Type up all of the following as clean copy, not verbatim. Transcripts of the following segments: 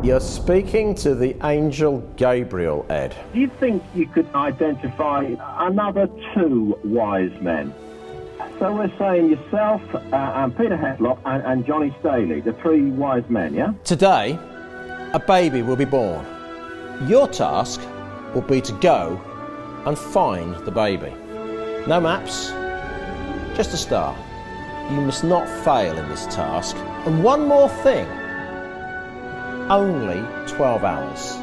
You're speaking to the Angel Gabriel, Ed. Do you think you could identify another two wise men? So we're saying yourself and Peter Hetlock and Johnny Staley, the three wise men, yeah? Today, a baby will be born. Your task will be to go and find the baby. No maps, just a star. You must not fail in this task. And one more thing, only 12 hours.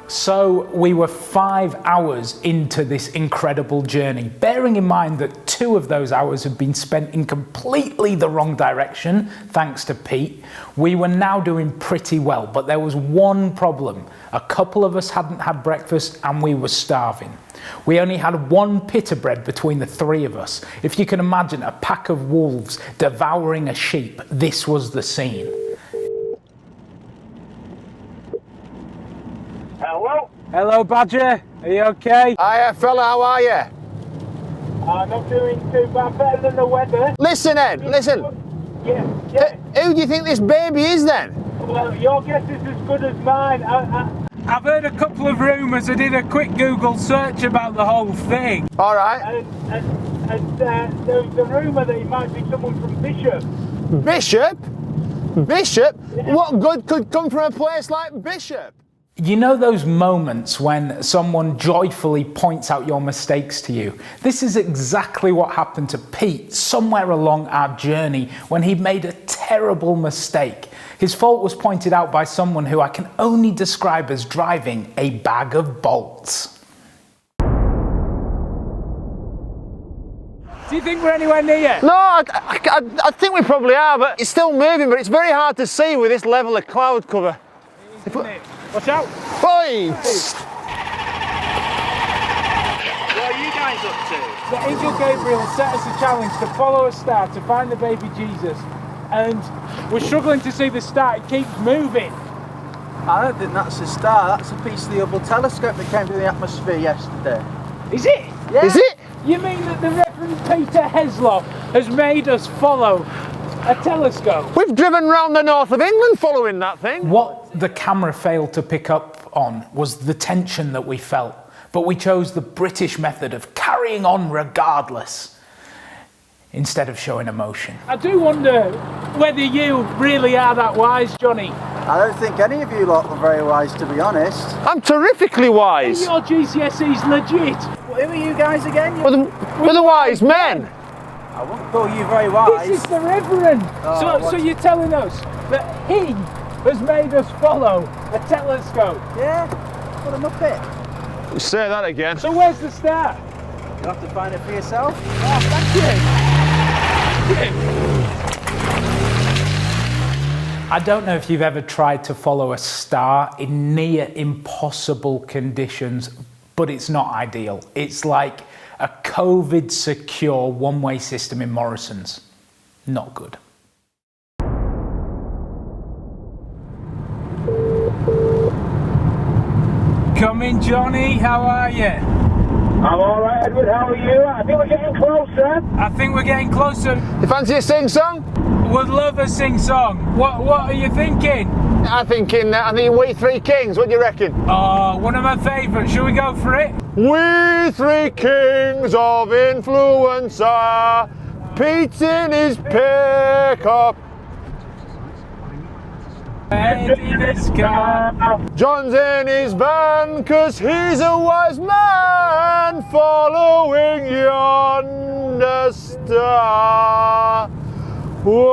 So we were 5 hours into this incredible journey, bearing in mind that 2 of those hours had been spent in completely the wrong direction, thanks to Pete. We were now doing pretty well, but there was one problem. A couple of us hadn't had breakfast and we were starving. We only had 1 pita bread between the 3 of us. If you can imagine a pack of wolves devouring a sheep, this was the scene. Hello? Hello, Badger. Are you okay? Hiya, fella, how are you? I'm not doing too bad, better than the weather. Listen, Ed, listen. Yeah. Who do you think this baby is then? Well, your guess is as good as mine. I've heard a couple of rumours. I did a quick Google search about the whole thing. All right. And there's a rumour that it might be someone from Bishop. Bishop? Bishop? Yeah. What good could come from a place like Bishop? You know those moments when someone joyfully points out your mistakes to you? This is exactly what happened to Pete somewhere along our journey when he made a terrible mistake. His fault was pointed out by someone who I can only describe as driving a bag of bolts. Do you think we're anywhere near? No, I think we probably are, but it's still moving, but it's very hard to see with this level of cloud cover. Isn't it? Watch out! Oi! What are you guys up to? The Angel Gabriel set us a challenge to follow a star to find the baby Jesus, and we're struggling to see the star. It keeps moving. I don't think that's a star, that's a piece of the Hubble telescope that came through the atmosphere yesterday. Is it? Yeah. Is it? You mean that the Reverend Peter Hetlock has made us follow a telescope? We've driven round the north of England following that thing. What the camera failed to pick up on was the tension that we felt, but we chose the British method of carrying on regardless, instead of showing emotion. I do wonder whether you really are that wise, Johnny. I don't think any of you lot are very wise, to be honest. I'm terrifically wise. Your GCSE's legit. Who are you guys again? We're the wise men. I wouldn't call you very wise. This is the Reverend. Oh, so you're telling us that he has made us follow a telescope. Yeah, what a muppet. Say that again. So where's the star? You'll have to find it for yourself. Oh, thank you. I don't know if you've ever tried to follow a star in near impossible conditions, but it's not ideal. It's like a COVID secure one-way system in Morrison's. Not good. Come in, Johnny, how are you? I'm alright, Edward, how are you? I think we're getting closer. I think we're getting closer. You fancy a sing-song? Would love a sing-song. What are you thinking? I'm thinking We Three Kings, what do you reckon? Oh, one of my favourites. Shall we go for it? We three kings of influencer, Pete's in his pickup, And in his car. John's in his van, 'cause he's a wise man, following yonder star. Whoa,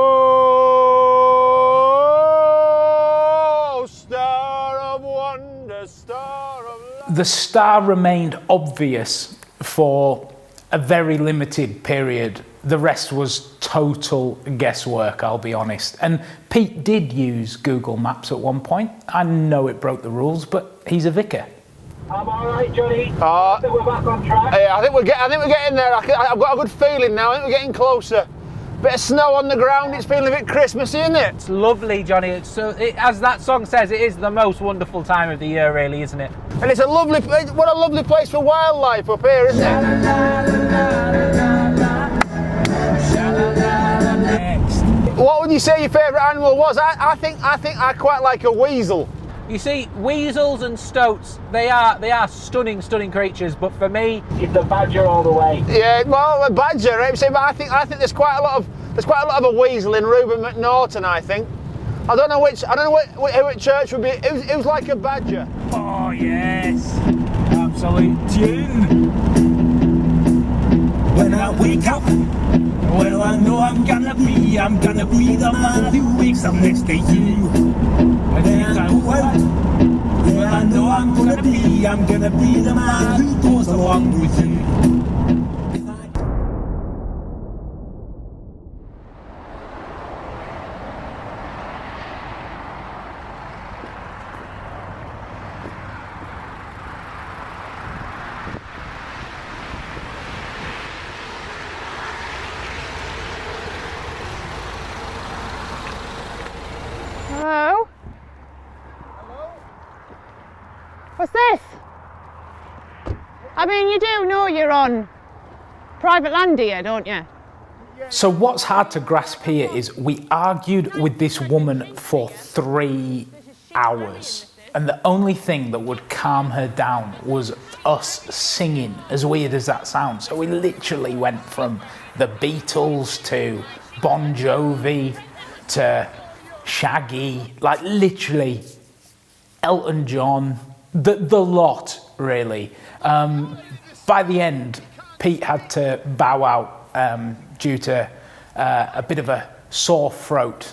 star of wonder, star of love. The star remained obvious for a very limited period. The rest was total guesswork, I'll be honest. And Pete did use Google Maps at one point. I know it broke the rules, but he's a vicar. I'm alright, Johnny. I think we're back on track. I think we're getting there. I've got a good feeling now. I think we're getting closer. Bit of snow on the ground. It's feeling a bit Christmassy, isn't it? It's lovely, Johnny. As that song says, it is the most wonderful time of the year, really, isn't it? And it's a lovely, what a lovely place for wildlife up here, isn't it? Next. What would you say your favourite animal was? I think I quite like a weasel. You see, weasels and stoats, they are stunning creatures, but for me, It's the badger all the way. Yeah, well, a badger, right? But I think there's quite a lot of a weasel in Reuben McNaughton. I think. I don't know which church would be. It was like a badger. Oh yes, absolute tune. When I wake up, well I know I'm gonna be the man who wakes up next to you. And then I go out, well I know I'm gonna be the man who goes along with you. Hello? Hello? What's this? I mean, you do know you're on private land here, don't you? So what's hard to grasp here is we argued with this woman for 3 hours, and the only thing that would calm her down was us singing, as weird as that sounds. So we literally went from the Beatles to Bon Jovi to Shaggy, like literally Elton John, the lot really. By the end, Pete had to bow out due to a bit of a sore throat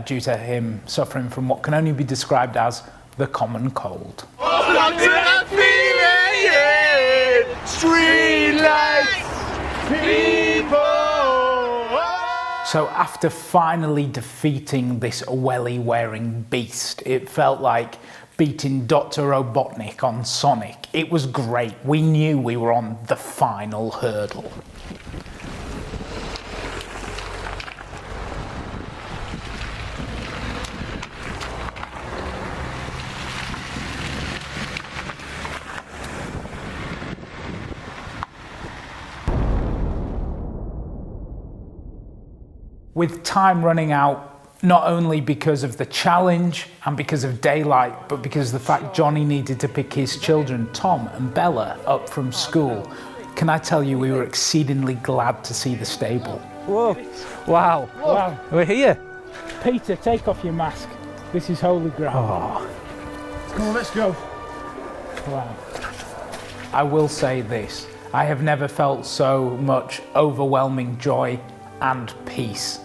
due to him suffering from what can only be described as the common cold. So after finally defeating this welly-wearing beast, it felt like beating Dr. Robotnik on Sonic. It was great. We knew we were on the final hurdle. With time running out, not only because of the challenge and because of daylight, but because of the fact Johnny needed to pick his children, Tom and Bella, up from school, can I tell you we were exceedingly glad to see the stable. whoa, wow, Wow. we're here. Peter, take off your mask. This is holy ground. Come on, let's go. Wow. I will say this, I have never felt so much overwhelming joy and peace.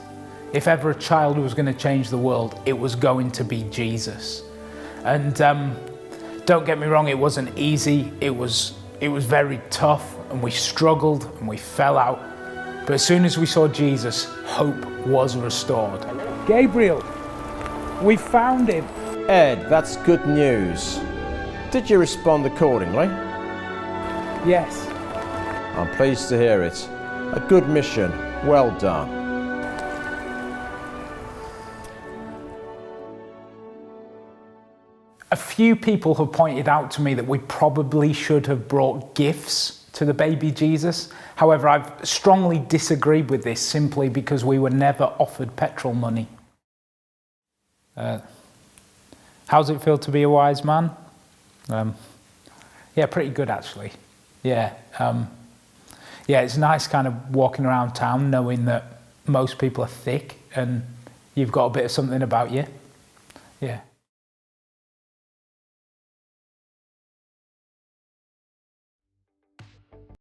If ever a child was going to change the world, it was going to be Jesus. And don't get me wrong, it wasn't easy. It was very tough, and we struggled and we fell out. But as soon as we saw Jesus, hope was restored. Gabriel, we found him. Ed, that's good news. Did you respond accordingly? Yes. I'm pleased to hear it. A good mission. Well done. A few people have pointed out to me that we probably should have brought gifts to the baby Jesus. However, I've strongly disagreed with this simply because we were never offered petrol money. How's it feel to be a wise man? Yeah, pretty good actually. Yeah, it's nice kind of walking around town knowing that most people are thick and you've got a bit of something about you. Yeah.